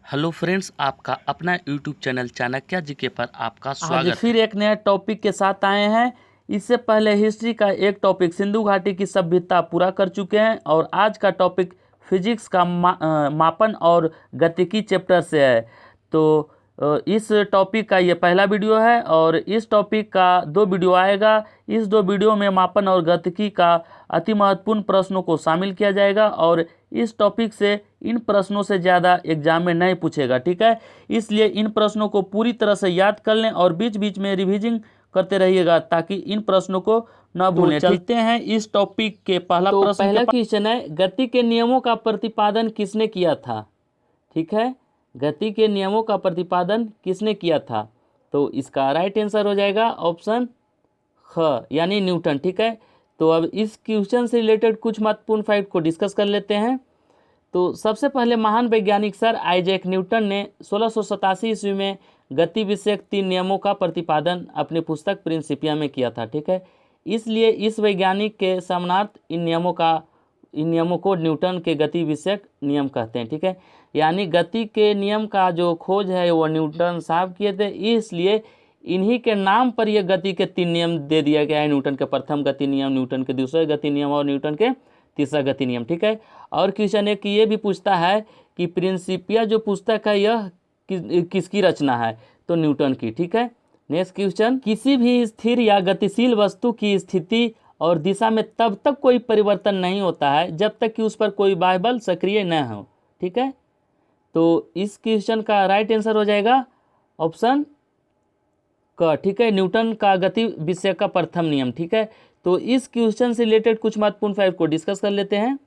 Hello friends, आपका अपना YouTube channel Chanakya GK पर आपका आज स्वागत फिर है। एक नया टॉपिक के साथ आए हैं। इससे पहले हिस्ट्री का एक टॉपिक सिंधु घाटी की सभ्यता पूरा कर चुके हैं और आज का टॉपिक फिजिक्स का मापन और गतिकी चैप्टर से है। तो इस टॉपिक का ये पहला वीडियो है और इस टॉपिक का 2 वीडियो आएगा। इस 2 वीडियो में मापन और गतिकी का अति महत्वपूर्ण प्रश्नों को शामिल किया जाएगा और इस टॉपिक से इन प्रश्नों से ज़्यादा एग्जाम में नहीं पूछेगा, ठीक है। इसलिए इन प्रश्नों को पूरी तरह से याद कर लें और बीच बीच में रिवीजिंग करते रहिएगा ताकि इन प्रश्नों को न भूलें। चलते हैं इस टॉपिक के पहला प्रश्न। पहला क्वेश्चन है, गति के नियमों का प्रतिपादन किसने किया था? ठीक है, गति के नियमों का प्रतिपादन किसने किया था? तो इसका राइट आंसर हो जाएगा ऑप्शन ख यानी न्यूटन, ठीक है। तो अब इस क्वेश्चन से रिलेटेड कुछ महत्वपूर्ण फैक्ट को डिस्कस कर लेते हैं। तो सबसे पहले महान वैज्ञानिक सर आइजैक न्यूटन ने 1687 ईस्वी में गति विषयक 3 नियमों का प्रतिपादन अपनी पुस्तक प्रिंसिपिया में किया था, ठीक है। इसलिए इस वैज्ञानिक के सम्मानार्थ इन नियमों को न्यूटन के गति विषयक नियम कहते हैं, ठीक है। यानी गति के नियम का जो खोज है वो न्यूटन साहब किए थे, इसलिए इन्हीं के नाम पर यह गति के 3 नियम दे दिया गया है। न्यूटन के प्रथम गति नियम, न्यूटन के दूसरे गति नियम और न्यूटन के तीसरा गति नियम, ठीक है। और क्वेश्चन एक ये भी पूछता है कि प्रिंसिपिया जो पुस्तक है यह किसकी रचना है? तो न्यूटन की, ठीक है। नेक्स्ट क्वेश्चन, किसी भी स्थिर या गतिशील वस्तु की स्थिति और दिशा में तब तक कोई परिवर्तन नहीं होता है जब तक कि उस पर कोई बाह्य बल सक्रिय न हो, ठीक है। तो इस क्वेश्चन का राइट आंसर हो जाएगा ऑप्शन क, ठीक है, न्यूटन का गति विषय का प्रथम नियम, ठीक है। तो इस क्वेश्चन से रिलेटेड कुछ महत्वपूर्ण फैक्ट को डिस्कस कर लेते हैं।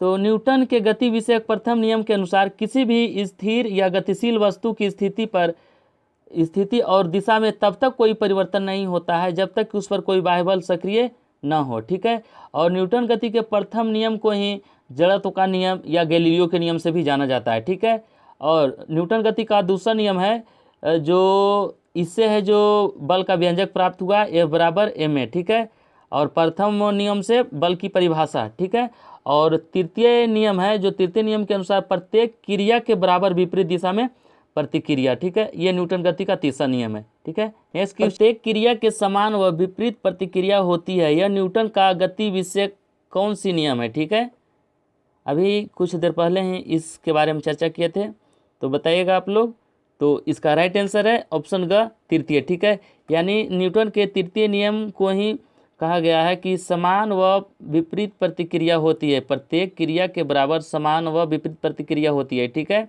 तो न्यूटन के गति विषयक प्रथम नियम के अनुसार किसी भी स्थिर या गतिशील वस्तु की स्थिति और दिशा में तब तक कोई परिवर्तन नहीं होता है जब तक कि उस पर कोई बाह्य बल सक्रिय न हो, ठीक है। और न्यूटन गति के प्रथम नियम को ही जड़त्व का नियम या गैलीलियो के नियम से भी जाना जाता है, ठीक है। और न्यूटन गति का दूसरा नियम है जो इससे है जो बल का व्यंजक प्राप्त हुआ F बराबर ma, ठीक है। और प्रथम नियम से बल की परिभाषा, ठीक है। और तृतीय नियम है जो तृतीय नियम के अनुसार प्रत्येक क्रिया के बराबर विपरीत दिशा में प्रतिक्रिया, ठीक है। ये न्यूटन गति का तीसरा नियम है, ठीक है। प्रत्येक क्रिया के समान व विपरीत प्रतिक्रिया होती है, यह न्यूटन का गति विषय कौन सी नियम है, ठीक है। अभी कुछ देर पहले ही इसके बारे में चर्चा किए थे, तो बताइएगा आप लोग। तो इसका राइट आंसर है ऑप्शन ग, तृतीय, ठीक है। यानी न्यूटन के तृतीय नियम को ही कहा गया है कि समान व विपरीत प्रतिक्रिया होती है, प्रत्येक क्रिया के बराबर समान व विपरीत प्रतिक्रिया होती है, ठीक है।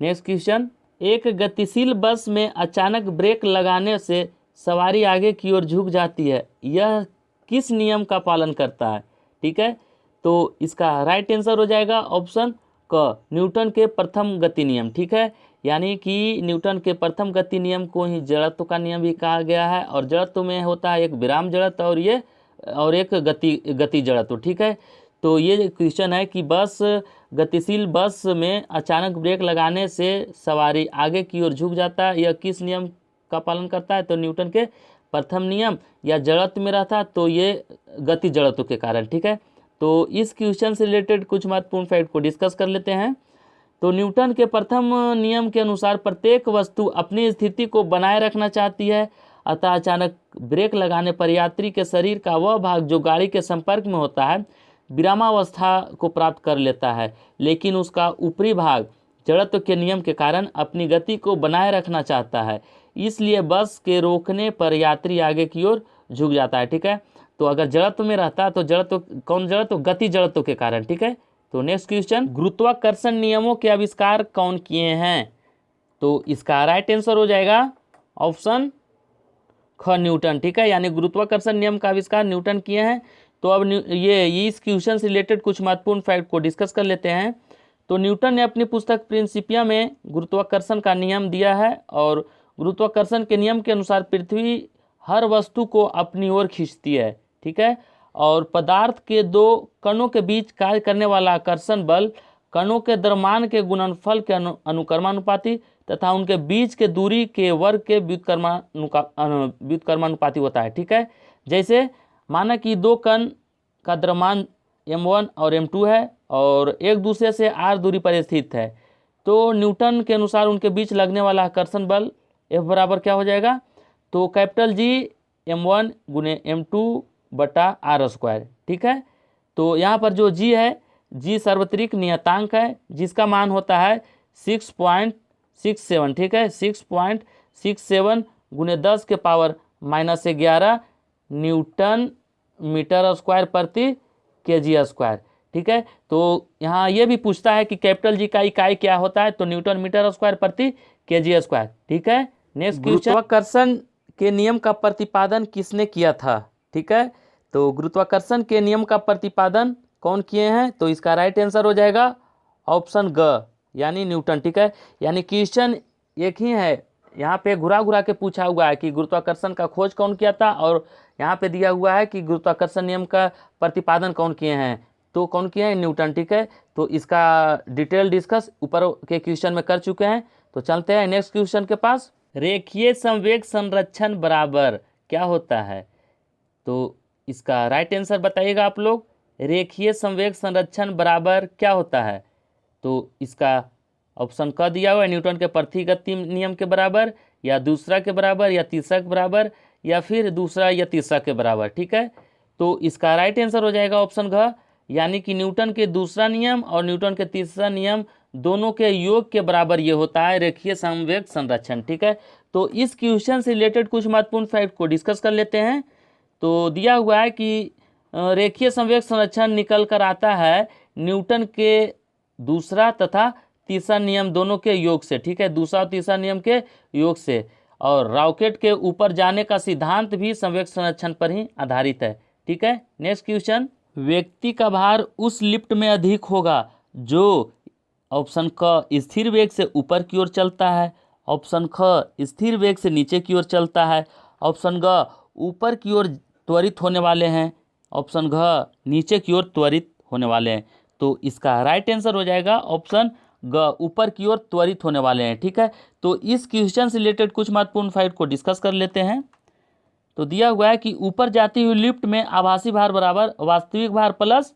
नेक्स्ट क्वेश्चन, एक गतिशील बस में अचानक ब्रेक लगाने से सवारी आगे की ओर झुक जाती है, यह किस नियम का पालन करता है, ठीक है। तो इसका राइट आंसर हो जाएगा ऑप्शन क, न्यूटन के प्रथम गति नियम, ठीक है। यानी कि न्यूटन के प्रथम गति नियम को ही जड़त्व का नियम भी कहा गया है और जड़त्व में होता है एक विराम जड़त्व और एक गति जड़त्व, ठीक है। तो ये क्वेश्चन है कि गतिशील बस में अचानक ब्रेक लगाने से सवारी आगे की ओर झुक जाता है, यह किस नियम का पालन करता है? तो न्यूटन के प्रथम नियम या जड़त्व में रहता तो ये गति जड़त्व के कारण, ठीक है। तो इस क्वेश्चन से रिलेटेड कुछ महत्वपूर्ण फैक्ट को डिस्कस कर लेते हैं। तो न्यूटन के प्रथम नियम के अनुसार प्रत्येक वस्तु अपनी स्थिति को बनाए रखना चाहती है, अतः अचानक ब्रेक लगाने पर यात्री के शरीर का वह भाग जो गाड़ी के संपर्क में होता है विरामावस्था को प्राप्त कर लेता है, लेकिन उसका ऊपरी भाग जड़त्व के नियम के कारण अपनी गति को बनाए रखना चाहता है, इसलिए बस के रोकने पर यात्री आगे की ओर झुक जाता है, ठीक है। तो अगर जड़त्व में रहता तो कौन जड़त्व? गति जड़त्व के कारण, ठीक है। तो नेक्स्ट क्वेश्चन, गुरुत्वाकर्षण नियमों के आविष्कार कौन किए हैं? तो इसका राइट आंसर हो जाएगा ऑप्शन ख, न्यूटन, ठीक है। यानी गुरुत्वाकर्षण नियम का आविष्कार न्यूटन किए हैं। तो अब ये इस क्वेश्चन से रिलेटेड कुछ महत्वपूर्ण फैक्ट को डिस्कस कर लेते हैं। तो न्यूटन ने अपनी पुस्तक प्रिंसिपिया में गुरुत्वाकर्षण का नियम दिया है और गुरुत्वाकर्षण के नियम के अनुसार पृथ्वी हर वस्तु को अपनी ओर खींचती है, ठीक है। और पदार्थ के 2 कणों के बीच कार्य करने वाला आकर्षण बल कणों के द्रव्यमान के गुणनफल के अनुक्रमानुपाती तथा उनके बीच के दूरी के वर्ग के व्युत्क्रमानुपाती होता है, ठीक है। जैसे माना कि 2 कण का द्रव्यमान m1 और m2 है और एक दूसरे से r दूरी पर स्थित है, तो न्यूटन के अनुसार उनके बीच लगने वाला आकर्षण बल F बराबर क्या हो जाएगा, तो कैपिटल G m1 गुने m2 बटा आर स्क्वायर। ठीक है, तो यहाँ पर जो G है, G सार्वत्रिक नियतांक है जिसका मान होता है 6.67। ठीक है, 6.67 गुने 10 के पावर -11 न्यूटन मीटर स्क्वायर प्रति kg स्क्वायर। ठीक है, तो यहाँ ये भी पूछता है कि कैपिटल G का इकाई क्या होता है, तो न्यूटन मीटर स्क्वायर प्रति kg स्क्वायर। ठीक है, नेक्स्ट क्वेश्चन, गुरुत्वाकर्षण के नियम का प्रतिपादन किसने किया था। ठीक है, तो गुरुत्वाकर्षण के नियम का प्रतिपादन कौन किए हैं, तो इसका राइट आंसर हो जाएगा ऑप्शन ग यानी न्यूटन। ठीक है, यानी क्वेश्चन एक ही है, यहाँ पे घुरा घुरा के पूछा हुआ है कि गुरुत्वाकर्षण का खोज कौन किया था, और यहाँ पे दिया हुआ है कि गुरुत्वाकर्षण नियम का प्रतिपादन कौन किए हैं, तो कौन किए हैं, न्यूटन। ठीक है, तो इसका डिटेल डिस्कस ऊपर के क्वेश्चन में कर चुके हैं। तो चलते हैं नेक्स्ट क्वेश्चन के पास। रेखीय संवेग संरक्षण बराबर क्या होता है, तो इसका राइट आंसर बताइएगा आप लोग। रेखीय संवेग संरक्षण बराबर क्या होता है, तो इसका ऑप्शन क दिया हुआ है, न्यूटन के प्रथिगत नियम के बराबर, या दूसरा के बराबर, या तीसरा के बराबर, या फिर दूसरा या तीसरा के बराबर। ठीक है, तो इसका राइट आंसर हो जाएगा ऑप्शन घ, यानी कि न्यूटन के दूसरा नियम और न्यूटन के तीसरा नियम दोनों के योग के बराबर ये होता है रेखीय संवेग संरक्षण। ठीक है, तो इस क्वेश्चन से रिलेटेड कुछ महत्वपूर्ण फैक्ट को डिस्कस कर लेते हैं। तो दिया हुआ है कि रेखीय संवेग संरक्षण निकल कर आता है न्यूटन के दूसरा तथा तीसरा नियम दोनों के योग से। ठीक है, दूसरा और तीसरा नियम के योग से, और रॉकेट के ऊपर जाने का सिद्धांत भी संवेग संरक्षण पर ही आधारित है। ठीक है, नेक्स्ट क्वेश्चन, व्यक्ति का भार उस लिफ्ट में अधिक होगा जो ऑप्शन क स्थिर वेग से ऊपर की ओर चलता है, ऑप्शन ख स्थिर वेग से नीचे की ओर चलता है, ऑप्शन ग ऊपर की ओर त्वरित होने वाले हैं, ऑप्शन घ नीचे की ओर त्वरित होने वाले हैं। तो इसका राइट आंसर हो जाएगा ऑप्शन ग, ऊपर की ओर त्वरित होने वाले हैं। ठीक है, तो इस क्वेश्चन से रिलेटेड कुछ महत्वपूर्ण फैक्ट को डिस्कस कर लेते हैं। तो दिया हुआ है कि ऊपर जाती हुई लिफ्ट में आभासी भार बराबर वास्तविक भार प्लस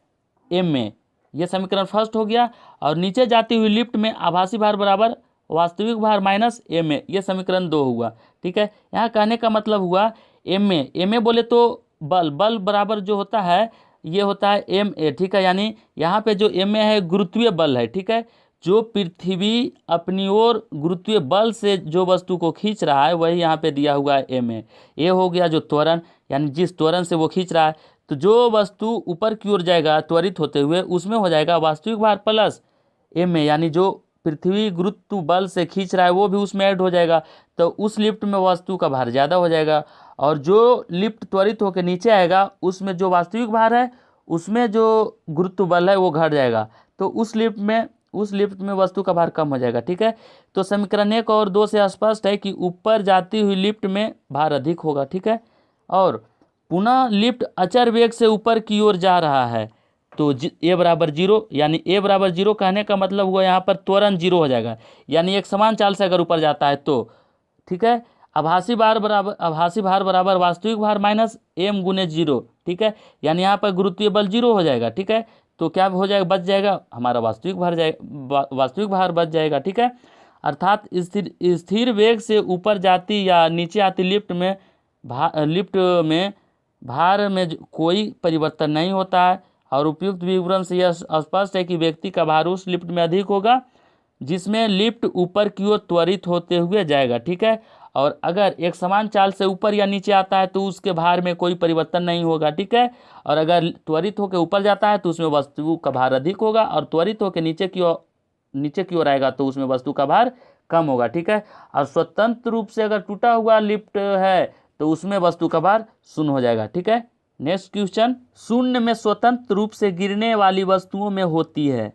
एम में, यह समीकरण फर्स्ट हो गया, और नीचे जाती हुई लिफ्ट में आभासी भार बराबर वास्तविक भार माइनस एम में, यह समीकरण 2 हुआ। ठीक है, यहाँ कहने का मतलब हुआ एम में बोले तो बल बराबर जो होता है ये होता है एम ए। ठीक है, यानी यहाँ पे जो एम ए है गुरुत्वीय बल है। ठीक है, जो पृथ्वी अपनी ओर गुरुत्वीय बल से जो वस्तु को खींच रहा है वही यहाँ पे दिया हुआ है एम ए हो गया जो त्वरण, यानी जिस त्वरण से वो खींच रहा है, तो जो वस्तु ऊपर की ओर जाएगा त्वरित होते हुए उसमें हो जाएगा वास्तविक भार प्लस एम ए, यानी जो पृथ्वी गुरुत्व बल से खींच रहा है वो भी उसमें ऐड हो जाएगा, तो उस लिफ्ट में वस्तु का भार ज़्यादा हो जाएगा, और जो लिफ्ट त्वरित होकर नीचे आएगा उसमें जो वास्तविक भार है उसमें जो गुरुत्व बल है वो घट जाएगा, तो उस लिफ्ट में वस्तु का भार कम हो जाएगा। ठीक है, तो समीकरण 1 और 2 से स्पष्ट है कि ऊपर जाती हुई लिफ्ट में भार अधिक होगा। ठीक है, और पुनः लिफ्ट अचर वेग से ऊपर की ओर जा रहा है, तो ए बराबर 0, यानी ए बराबर 0 कहने का मतलब हुआ यहाँ पर त्वरण 0 हो जाएगा, यानी एक समान चाल से अगर ऊपर जाता है तो। ठीक है, आभासी भार बराबर वास्तविक भार माइनस एम गुने 0। ठीक है, यानी यहाँ पर गुरुत्वीय बल 0 हो जाएगा। ठीक है, तो क्या हो जाएगा, बच जाएगा हमारा वास्तविक भार बच जाएगा। ठीक है, अर्थात स्थिर वेग से ऊपर जाती या नीचे आती लिफ्ट में भार में कोई परिवर्तन नहीं होता है, और उपयुक्त विवरण से यह स्पष्ट है कि व्यक्ति का भार उस लिफ्ट में अधिक होगा जिसमें लिफ्ट ऊपर की ओर त्वरित होते हुए जाएगा। ठीक है, और अगर एक समान चाल से ऊपर या नीचे आता है तो उसके भार में कोई परिवर्तन नहीं होगा। ठीक है, और अगर त्वरित होकर ऊपर जाता है तो उसमें वस्तु का भार अधिक होगा, और त्वरित होकर नीचे की ओर आएगा तो उसमें वस्तु का भार कम होगा। ठीक है, और स्वतंत्र रूप से अगर टूटा हुआ लिफ्ट है तो उसमें वस्तु का भार शून्य हो जाएगा। ठीक है, नेक्स्ट क्वेश्चन, शून्य में स्वतंत्र रूप से गिरने वाली वस्तुओं में होती है,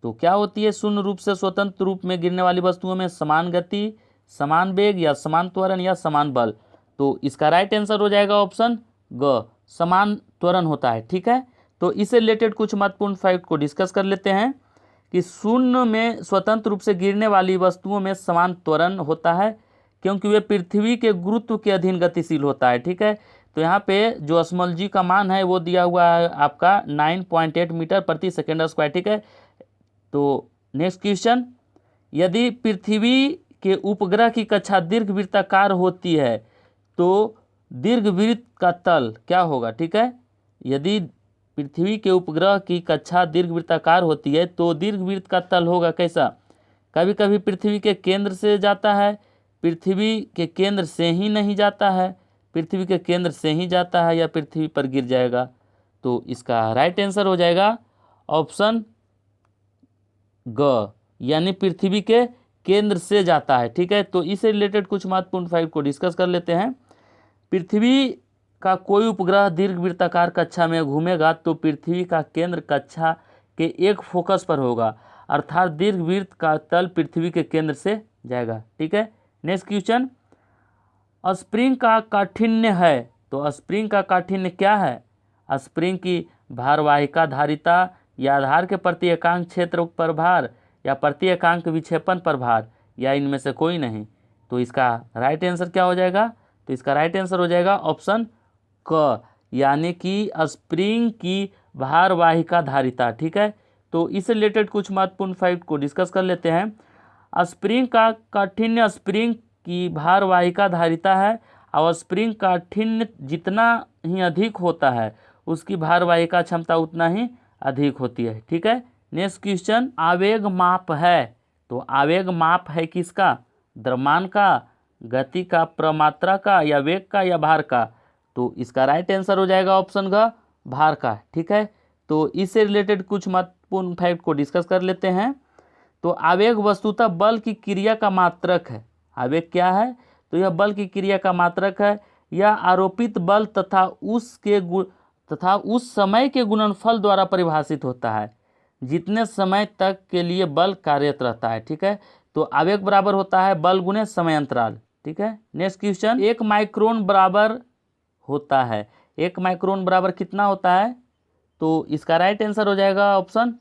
तो क्या होती है शून्य रूप से स्वतंत्र रूप में गिरने वाली वस्तुओं में, समान गति, समान वेग, या समान त्वरण, या समान बल। तो इसका राइट आंसर हो जाएगा ऑप्शन ग, समान त्वरण होता है। ठीक है, तो इससे रिलेटेड कुछ महत्वपूर्ण फैक्ट को डिस्कस कर लेते हैं कि शून्य में स्वतंत्र रूप से गिरने वाली वस्तुओं में समान त्वरण होता है क्योंकि वे पृथ्वी के गुरुत्व के अधीन गतिशील होता है। ठीक है, तो यहाँ पे जो स्मॉल जी का मान है वो दिया हुआ है आपका 9.8 मीटर प्रति सेकेंड स्क्वायर। ठीक है, तो नेक्स्ट क्वेश्चन, यदि पृथ्वी के उपग्रह की कक्षा दीर्घवृत्ताकार होती है तो दीर्घवृत्त का तल क्या होगा, ठीक है। यदि पृथ्वी के उपग्रह की कक्षा दीर्घवृत्ताकार होती है तो दीर्घवृत्त का तल होगा कैसा, कभी कभी पृथ्वी के केंद्र से जाता है, पृथ्वी के केंद्र से ही नहीं जाता है, पृथ्वी के केंद्र से ही जाता है, या पृथ्वी पर गिर जाएगा। तो इसका राइट आंसर हो जाएगा ऑप्शन ग, यानी पृथ्वी के केंद्र से जाता है, ठीक है। तो इससे रिलेटेड कुछ महत्वपूर्ण फैक्ट को डिस्कस कर लेते हैं। पृथ्वी का कोई उपग्रह दीर्घवृत्ताकार कक्षा में घूमेगा तो पृथ्वी का केंद्र कक्षा के एक फोकस पर होगा, अर्थात दीर्घवृत्त का तल पृथ्वी के केंद्र से जाएगा, ठीक है। नेक्स्ट क्वेश्चन, स्प्रिंग का काठिन्य है, तो स्प्रिंग का काठिन्य क्या है, स्प्रिंग की भारवाहिका धारिता या आधार के प्रति एकांक क्षेत्र पर भार या प्रति एकांक विक्षेपण पर भार, या इनमें से कोई नहीं। तो इसका राइट आंसर क्या हो जाएगा, तो इसका राइट आंसर हो जाएगा ऑप्शन क, यानी कि स्प्रिंग की भारवाहिका धारिता, ठीक है। तो इससे रिलेटेड कुछ महत्वपूर्ण फैक्ट को डिस्कस कर लेते हैं। स्प्रिंग का काठिन्य स्प्रिंग की भारवाहिका धारिता है, और स्प्रिंग काठिन्य जितना ही अधिक होता है उसकी भारवाहिका क्षमता उतना ही अधिक होती है, ठीक है। नेक्स्ट क्वेश्चन, आवेग माप है, तो आवेग माप है किसका, द्रव्यमान का, गति का, प्रमात्रा का, या वेग का, या भार का। तो इसका राइट आंसर हो जाएगा ऑप्शन ग, भार का, ठीक है। तो इससे रिलेटेड कुछ महत्वपूर्ण फैक्ट को डिस्कस कर लेते हैं। तो आवेग वस्तुतः बल की क्रिया का मात्रक है। आवेग क्या है, तो यह बल की क्रिया का मात्रक है। यह आरोपित बल तथा उस समय के गुणनफल द्वारा परिभाषित होता है जितने समय तक के लिए बल कार्यरत रहता है, ठीक है। तो आवेग बराबर होता है बल गुणे समय अंतराल, ठीक है। नेक्स्ट क्वेश्चन, 1 माइक्रोन बराबर होता है, 1 माइक्रोन बराबर कितना होता है, तो इसका राइट आंसर हो जाएगा ऑप्शन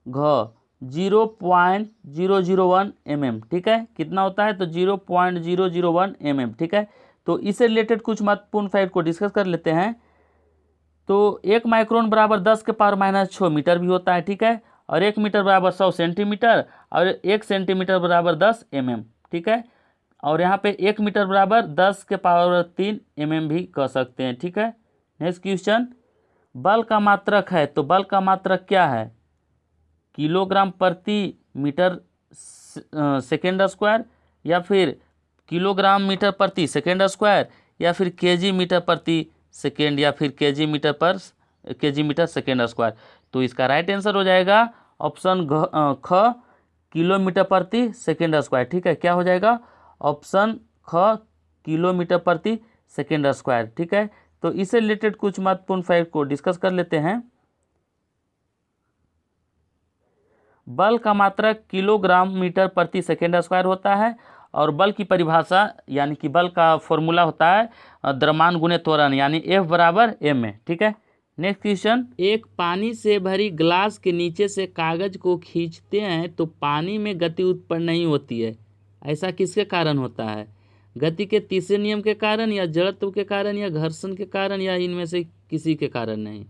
घ, 0.001 mm, ठीक है। कितना होता है, तो 0.001 mm, ठीक है। तो इससे रिलेटेड कुछ महत्वपूर्ण फैक्ट को डिस्कस कर लेते हैं। तो 1 माइक्रोन बराबर 10 के पावर -6 मीटर भी होता है, ठीक है। और 1 मीटर बराबर 100 सेंटीमीटर, और 1 सेंटीमीटर बराबर 10 mm, ठीक है। और यहाँ पे 1 मीटर बराबर 10 के पावर 3 mm भी कह सकते हैं, ठीक है। नेक्स्ट क्वेश्चन, बल का मात्रक है, तो बल का मात्रक क्या है, किलोग्राम प्रति मीटर सेकेंड स्क्वायर, या फिर किलोग्राम मीटर प्रति सेकेंड स्क्वायर, या फिर केजी मीटर प्रति सेकेंड, या फिर केजी मीटर सेकेंड स्क्वायर। तो इसका राइट आंसर हो जाएगा ऑप्शन ख, किलोमीटर प्रति सेकेंड स्क्वायर, ठीक है। क्या हो जाएगा, ऑप्शन ख, किलोमीटर प्रति सेकेंड स्क्वायर, ठीक है। तो इससे रिलेटेड कुछ महत्वपूर्ण फैक्ट को डिस्कस कर लेते हैं। बल का मात्रक किलोग्राम मीटर प्रति सेकेंड स्क्वायर होता है, और बल की परिभाषा यानी कि बल का फॉर्मूला होता है द्रव्यमान गुणे त्वरण, यानी F बराबर m है, ठीक है। नेक्स्ट क्वेश्चन, एक पानी से भरी ग्लास के नीचे से कागज को खींचते हैं तो पानी में गति उत्पन्न नहीं होती है, ऐसा किसके कारण होता है, गति के तीसरे नियम के कारण, या जड़त्व के कारण, या घर्षण के कारण, या इनमें से किसी के कारण नहीं।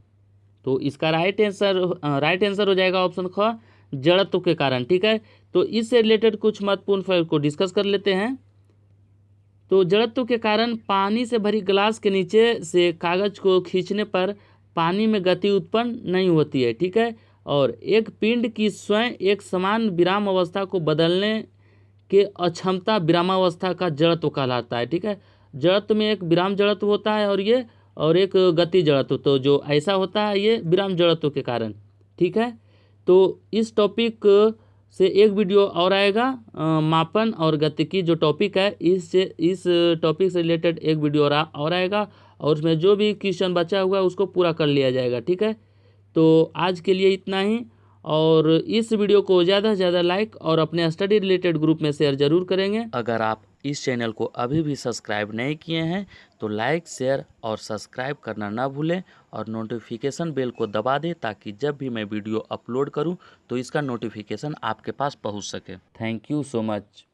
तो इसका राइट आंसर हो जाएगा ऑप्शन ख, जड़त्व के कारण, ठीक है। तो इससे रिलेटेड कुछ महत्वपूर्ण फैक्ट को डिस्कस कर लेते हैं। तो जड़त्व के कारण पानी से भरी ग्लास के नीचे से कागज को खींचने पर पानी में गति उत्पन्न नहीं होती है, ठीक है। और एक पिंड की स्वयं एक समान विराम अवस्था को बदलने के अक्षमता विरामावस्था का जड़त्व कहलाता है, ठीक है। जड़त्व में एक विराम जड़त्व होता है और एक गति जड़त्व, तो जो ऐसा होता है ये विराम जड़त्व के कारण, ठीक है। तो इस टॉपिक से एक वीडियो और आएगा, मापन और गतिकी जो टॉपिक है, इस टॉपिक से रिलेटेड एक वीडियो और आएगा, और उसमें जो भी क्वेश्चन बचा हुआ है उसको पूरा कर लिया जाएगा, ठीक है। तो आज के लिए इतना ही, और इस वीडियो को ज़्यादा से ज़्यादा लाइक और अपने स्टडी रिलेटेड ग्रुप में शेयर ज़रूर करेंगे। अगर आप इस चैनल को अभी भी सब्सक्राइब नहीं किए हैं तो लाइक, शेयर और सब्सक्राइब करना ना भूलें, और नोटिफिकेशन बेल को दबा दें ताकि जब भी मैं वीडियो अपलोड करूं तो इसका नोटिफिकेशन आपके पास पहुंच सके। Thank you so much.